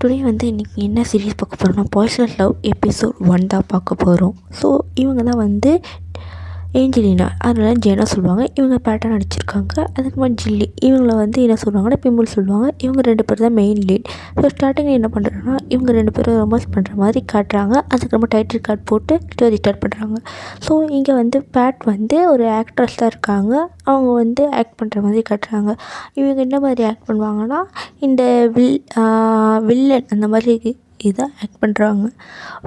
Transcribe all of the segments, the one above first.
Today வந்து இன்றைக்கி என்ன சீரீஸ் பார்க்க போகிறோம்னா பாய்சன் லவ் எபிசோட் 1 தான் பார்க்க போகிறோம். ஸோ இவங்க தான் வந்து ஏஞ்சலினா, அதனால் ஜெனா சொல்லுவாங்க. இவங்க பேட்டர்ன் நடிச்சிருக்காங்க. அதுக்கப்புறமா ஜில்லி, இவங்கள வந்து என்ன சொல்லுவாங்கன்னா பிம்பிள் சொல்லுவாங்க. இவங்க 2 பேர் தான் மெயின் லீட். ஸோ ஸ்டார்டிங்கில் என்ன பண்ணுறாங்கன்னா இவங்க 2 பேரும் ரொமான்ஸ் பண்ணுற மாதிரி காட்டுறாங்க. அதுக்கப்புறமா டைட்டில் கார்டு போட்டு ஸ்டோரி ஸ்டார்ட் பண்ணுறாங்க. ஸோ இங்கே வந்து பேட் வந்து ஒரு ஆக்ட்ரஸ் தான் இருக்காங்க. அவங்க வந்து ஆக்ட் பண்ணுற மாதிரி காட்டுறாங்க. இவங்க என்ன மாதிரி ஆக்ட் பண்ணுவாங்கன்னா இந்த வில்லன் அந்த மாதிரி இதாக ஆக்ட் பண்ணுறாங்க.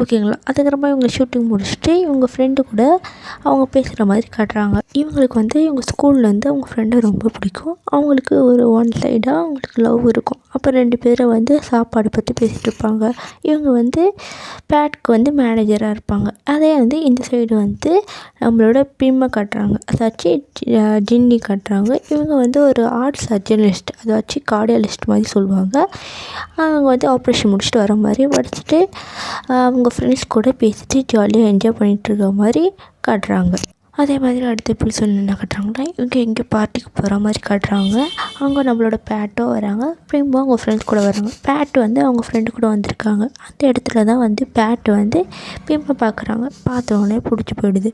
ஓகேங்களா. அதுக்கப்புறமா இவங்க ஷூட்டிங் முடிச்சுட்டு இவங்க ஃப்ரெண்டு கூட அவங்க பேசுகிற மாதிரி காட்டுறாங்க. இவங்களுக்கு வந்து இவங்க ஸ்கூல்லேருந்து அவங்க ஃப்ரெண்டை ரொம்ப பிடிக்கும். அவங்களுக்கு ஒரு ஒன் சைடாக அவங்களுக்கு லவ் இருக்கும். அப்போ 2 பேரும் வந்து சாப்பாடு பற்றி பேசிகிட்டு இருப்பாங்க. இவங்க வந்து பேட்க்கு வந்து மேனேஜராக இருப்பாங்க. அதே வந்து இந்த சைடு வந்து நம்மளோட பிம்மை காட்டுறாங்க, அதாச்சும் ஜின்னி காட்டுறாங்க. இவங்க வந்து ஒரு ஆர்ட் சர்ஜனிஸ்ட், அதாச்சும் கார்டியாலிஸ்ட் மாதிரி சொல்லுவாங்க. அவங்க வந்து ஆப்ரேஷன் முடிச்சுட்டு வர மாதிரி படிச்சுட்டு அவங்க ஃப்ரெண்ட்ஸ் கூட பேசிட்டு ஜாலியாக என்ஜாய் பண்ணிகிட்ருக்க மாதிரி காட்டுறாங்க. அதே மாதிரி அடுத்த எபிசோட் என்ன காட்டுறாங்கன்னா இவங்க எங்கே பார்ட்டிக்கு போகிற மாதிரி காட்டுறாங்க. அவங்க நம்மளோட பேட்டும் வராங்க, பிம்பும் அவங்க ஃப்ரெண்ட்ஸ் கூட வராங்க. பேட் வந்து அவங்க ஃப்ரெண்டு கூட வந்திருக்காங்க. அந்த இடத்துல தான் வந்து பேட் வந்து பிம்பை பார்க்குறாங்க. பார்த்த உடனே பிடிச்சி போயிடுது.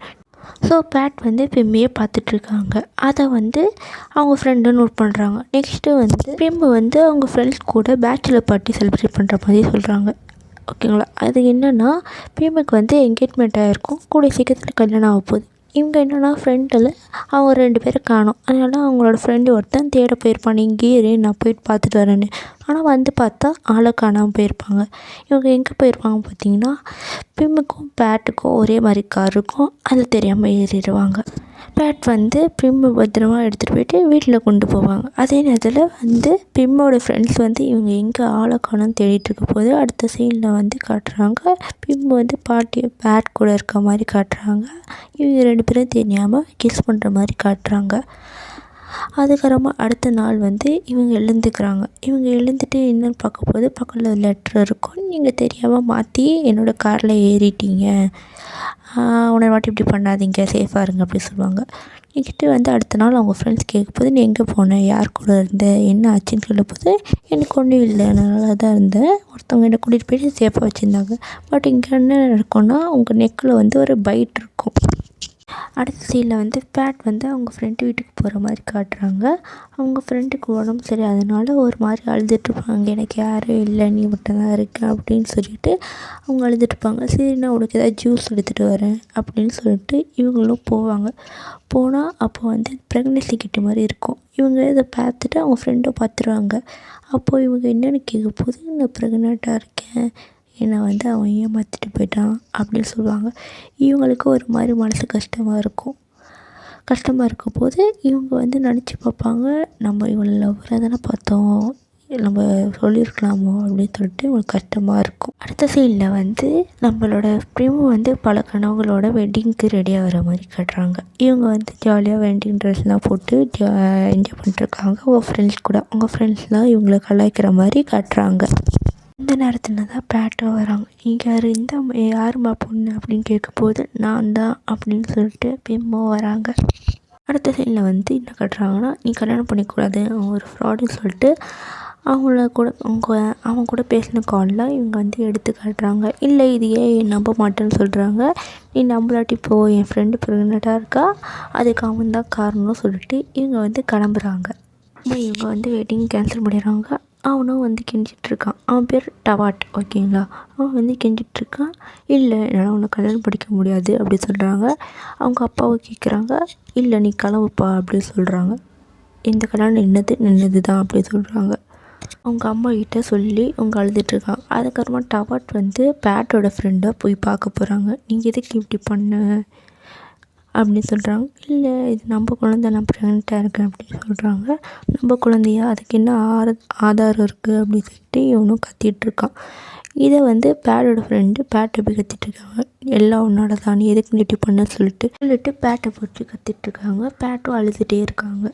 ஸோ பேட் வந்து பிம்மையே பார்த்துட்ருக்காங்க. அதை வந்து அவங்க ஃப்ரெண்டு நோட் பண்ணுறாங்க. நெக்ஸ்ட்டு வந்து பிம்பு வந்து அவங்க ஃப்ரெண்ட்ஸ் கூட பேச்சுலர் பார்ட்டி செலிப்ரேட் பண்ணுற மாதிரி சொல்கிறாங்க. ஓகேங்களா. அது என்னென்னா பிம்முக்கு வந்து என்கேஜ்மெண்ட் ஆகிருக்கும், கூடிய சீக்கிரத்தில் கல்யாணம் ஆக போகுது. இவங்க என்னென்னா ஃப்ரெண்டில் அவங்க 2 பேரை காணோம். அதனால் அவங்களோட ஃப்ரெண்டு ஒருத்தன் தேட போயிருப்பான், இங்கேயே இரு நான் போயிட்டு பார்த்துட்டு வரேன்னு. ஆனால் வந்து பார்த்தா ஆளை காணாமல் போயிருப்பாங்க. இவங்க எங்கே போயிருப்பாங்க பார்த்தீங்கன்னா பிம்முக்கும் பேட்டுக்கும் ஒரே மாதிரி கார் இருக்கும், அதில் தெரியாமல் ஏறிடுவாங்க. பேட் வந்து பிம்மை பத்திரமா எடுத்துகிட்டு போயிட்டு வீட்டில் கொண்டு போவாங்க. அதே நேரத்தில் வந்து பிம்மோட ஃப்ரெண்ட்ஸ் வந்து இவங்க எங்கே ஆளை காணோன்னு தேடிட்டு இருக்க போது அடுத்த சீனில் வந்து காட்டுறாங்க பிம்மு வந்து பேட் கூட இருக்க மாதிரி காட்டுறாங்க. இவங்க 2 பேரும் தெரியாமல் கிஸ் பண்ணுற மாதிரி காட்டுறாங்க. அதுக்கப்புறமா அடுத்த நாள் வந்து இவங்க எழுந்துக்கிறாங்க. இவங்க எழுந்துட்டு என்னென்னு பார்க்க போது பக்கத்தில் லெட்ரு இருக்கும். நீங்கள் தெரியாமல் மாற்றி என்னோடய காரில் ஏறிட்டீங்க, உன்னை வாட்டி இப்படி பண்ணாதீங்க, சேஃபாக இருங்க அப்படி சொல்லுவாங்க. நெக்ஸ்ட்டு வந்து அடுத்த நாள் அவங்க ஃப்ரெண்ட்ஸ் கேட்கும்போது நீ எங்கே போன, யார் கூட இருந்த, என்ன ஆச்சுன்னு சொல்லும் போது எனக்கு ஒன்றும் இல்லை, நான் நல்லா தான் இருந்தேன், ஒருத்தவங்க என்னை கூட்டிகிட்டு போயிட்டு சேஃபாக வச்சுருந்தாங்க. பட் இங்கே என்ன நடக்கும்னா உங்கள் நெக்கில் வந்து ஒரு பைட் இருக்கும். அடுத்த சீனில் வந்து பேட் வந்து அவங்க ஃப்ரெண்டு வீட்டுக்கு போகிற மாதிரி காட்டுறாங்க. அவங்க ஃப்ரெண்டுக்கு உடம்பு சரி, அதனால் ஒரு மாதிரி அழுதுட்டுருப்பாங்க. எனக்கு யாரும் இல்லை, நீ மட்டும் தான் இருக்க அப்படின்னு சொல்லிட்டு அவங்க அழுதுட்டுருப்பாங்க. சரி நான் உனக்கு ஏதாவது ஜூஸ் எடுத்துகிட்டு வரேன் அப்படின்னு சொல்லிட்டு இவங்களும் போவாங்க. போனால் அப்போ வந்து ப்ரெக்னென்சி கிட்ட மாதிரி இருக்கும். இவங்க இதை பார்த்துட்டு அவங்க ஃப்ரெண்டை பார்த்துருவாங்க. அப்போது இவங்க என்னென்னு கேட்க போது நான் ப்ரெக்னெண்ட்டாக இருக்கேன், என்னை வந்து அவன் ஏமாற்றிட்டு போயிட்டான் அப்படின்னு சொல்லுவாங்க. இவங்களுக்கு ஒரு மாதிரி மனசு கஷ்டமாக இருக்கும். கஷ்டமாக இருக்கும் போது இவங்க வந்து நினச்சி பார்ப்பாங்க, நம்ம இவளை லவ்வராக தானே பார்த்தோம், நம்ம சொல்லியிருக்கலாமோ அப்படின்னு சொல்லிட்டு இவங்களுக்கு கஷ்டமாக இருக்கும். அடுத்த சீனில் வந்து நம்மளோட பிரிமு வந்து பல கனவுகளோட வெட்டிங்க்கு ரெடியாக வர மாதிரி காட்டுறாங்க. இவங்க வந்து ஜாலியாக வெட்டிங் ட்ரெஸ்லாம் போட்டு என்ஜாய் பண்ணிட்டுருக்காங்க அவங்க ஃப்ரெண்ட்ஸ் கூட. அவங்க ஃப்ரெண்ட்ஸ்லாம் இவங்களை கலாய்க்கிற மாதிரி காட்டுறாங்க. இந்த நேரத்தில் தான் பேட்டும் வராங்க. இங்கே யாரும்மா பொண்ணு அப்படின்னு கேட்கும்போது நான் தான் அப்படின்னு சொல்லிட்டு பிம்மும் வராங்க. அடுத்த சைடில் வந்து என்ன காட்டுறாங்கன்னா நீ கல்யாணம் பண்ணிக்கூடாது, அவன் ஒரு ஃப்ராடுன்னு சொல்லிட்டு அவன் கூட பேசின காலில் இவங்க வந்து எடுத்து காட்டுறாங்க. இல்லை இது ஏன் நம்ப மாட்டேன்னு சொல்கிறாங்க. நீ நம்பலாட்டி போ, என் ஃப்ரெண்டு ப்ரெக்னெண்ட்டாக இருக்கா, அதுக்கு அவன் தான் காரணம்னு சொல்லிட்டு இவங்க வந்து கிளம்புறாங்க. இவங்க வந்து வெட்டிங் கேன்சல் பண்ணிடுறாங்க. அவனும் வந்து கெஞ்சிட்ருக்கான். அவன் பேர் டவாட். ஓகேங்களா. அவன் வந்து கெஞ்சிட்ருக்கான். இல்லை என்னால் உன்னை கல்யாணம் படிக்க முடியாது அப்படி சொல்கிறாங்க. அவங்க அப்பாவை கேட்குறாங்க. இல்லை நீ கிளம்புப்பா அப்படின்னு சொல்கிறாங்க. இந்த கல்யாணம் நின்னது தான் அப்படி சொல்கிறாங்க. அவங்க அம்மா கிட்ட சொல்லி அவங்க அழுதுட்ருக்காங்க. அதுக்கப்புறமா டவாட் வந்து பேட்டோட ஃப்ரெண்டை போய் பார்க்க போகிறாங்க. நீங்கள் எதுக்கு இப்படி பண்ண அப்படின்னு சொல்கிறாங்க. இல்லை இது நம்ம குழந்தை, நான் ப்ரெக்னெண்ட்டாக இருக்கேன் அப்படின்னு சொல்கிறாங்க. நம்ம குழந்தையா, அதுக்கு என்ன ஆதாரம் இருக்குது அப்படின்னு சொல்லிட்டு இவனும் கத்திகிட்ருக்கான். இதை வந்து பேட்டோட ஃப்ரெண்டு பேட்டை போய் கத்திகிட்ருக்காங்க. எல்லாம் உன்னோட தான், நீ எதுக்கு இப்படி பண்ண சொல்லிட்டு பேட்டை போட்டு கத்திகிட்ருக்காங்க. பேட்டும் அழுதுகிட்டே இருக்காங்க.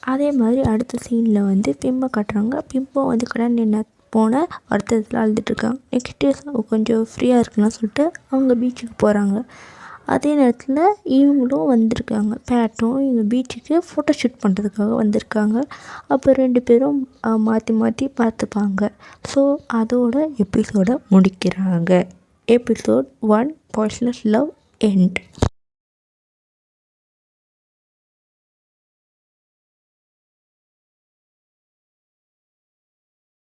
அதே மாதிரி அடுத்த சீனில் வந்து பிம்மை காட்டுறாங்க. பிம்பம் வந்து கல்யாணம் என்ன போன வருத்தத்தில் அழுதுகிட்ருக்காங்க. நெக்ஸ்ட்டு கொஞ்சம் ஃப்ரீயாக இருக்குன்னு சொல்லிட்டு அவங்க பீச்சுக்கு போகிறாங்க. அதே நேரத்தில் இவங்களும் வந்திருக்காங்க, பேட்டும் இவங்க பீச்சுக்கு ஃபோட்டோ ஷூட் பண்ணுறதுக்காக வந்திருக்காங்க. அப்போ 2 பேரும் மாற்றி மாற்றி பார்த்துப்பாங்க. ஸோ அதோட எபிசோடை முடிக்கிறாங்க. Episode 1 boysless love end.